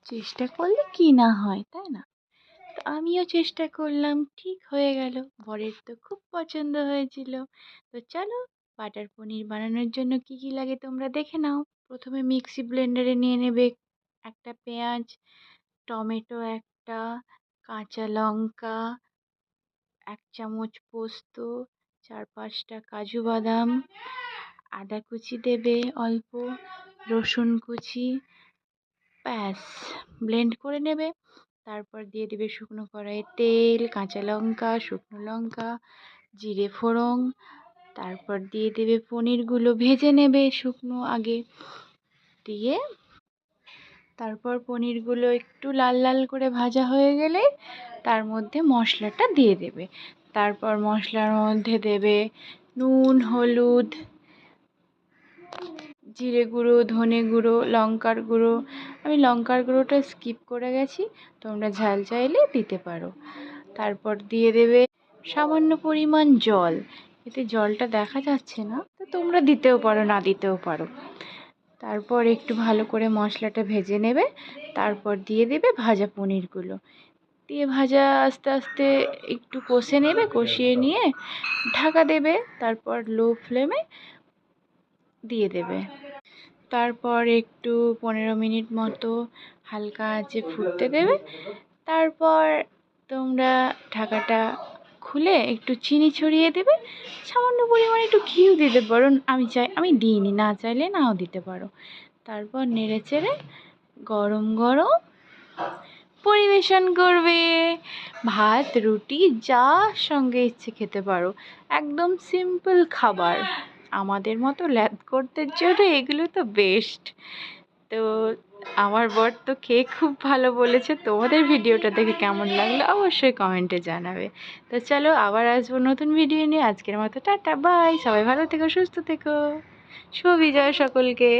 চেষ্টা করলে কি না হয়, তাই না? তো আমিও চেষ্টা করলাম, ঠিক হয়ে গেল। বরের তো খুব পছন্দ হয়েছিল। তো চলো, বাটার পনির বানানোর জন্য কি কি লাগে তোমরা দেখে নাও। প্রথমে মিক্সি ব্লেন্ডারে নিয়ে নেবে একটা পেঁয়াজ, টমেটো একটা, কাঁচা লঙ্কা, 1 চামচ পোস্ত, 4-5টা কাজু বাদাম, আদা কুচি দেবে অল্প, রসুন কুচি, ব্যাস ব্লেন্ড করে নেবে। তারপর দিয়ে দেবে শুকনো কড়াইয়ে তেল, কাঁচা লঙ্কা, শুকনো লঙ্কা, জিরে ফোড়ন। তারপর দিয়ে দেবে পনিরগুলো, ভেজে নেবে শুকনো আগে। দিয়ে তারপর পনিরগুলো একটু লাল লাল করে ভাজা হয়ে গেলে তার মধ্যে মশলাটা দিয়ে দেবে। তারপর মশলার মধ্যে দেবে নুন, হলুদ, জিরে গুঁড়ো, ধনে গুঁড়ো, লঙ্কার গুঁড়ো। আমি লঙ্কার গুঁড়োটা স্কিপ করে গেছি, তোমরা ঝাল চাইলে দিতে পারো। তারপর দিয়ে দেবে সামান্য পরিমাণ জল। এতে জলটা দেখা যাচ্ছে না, তো তোমরা দিতেও পারো, না দিতেও পারো। তারপর একটু ভালো করে মশলাটা ভেজে নেবে। তারপর দিয়ে দেবে ভাজা পনিরগুলো, দিয়ে ভাজা আস্তে আস্তে একটু কষে নেবে। কষিয়ে নিয়ে ঢাকা দেবে। তারপর লো ফ্লেমে দিয়ে দেবে। তারপর একটু 15 মিনিট মতো হালকা আঁচে ফুটতে দেবে। তারপর তোমরা ঢাকাটা খুলে একটু চিনি ছড়িয়ে দেবে। সামান্য পরিমাণে একটু ঘিও দিতে পারো, আমি দিইনি, না চাইলে নাও দিতে পারো। তারপর নেড়ে চেড়ে গরম গরম পরিবেশন করবে। ভাত, রুটি, যার সঙ্গে ইচ্ছে খেতে পারো। একদম সিম্পল খাবার, আমাদের মতো ল্যাদকড়দের জন্য এগুলো তো বেস্ট। তো আমার বর তো খেয়ে খুব ভালো বলেছে। তোমাদের ভিডিওটা দেখে কেমন লাগলো অবশ্যই কমেন্টে জানাবে। তো চলো, আবার আসবো নতুন ভিডিও নিয়ে। আজকের মতো টাটা, বাই। সবাই ভালো থেকো, সুস্থ থেকো। শুভ বিজয় সকলকে।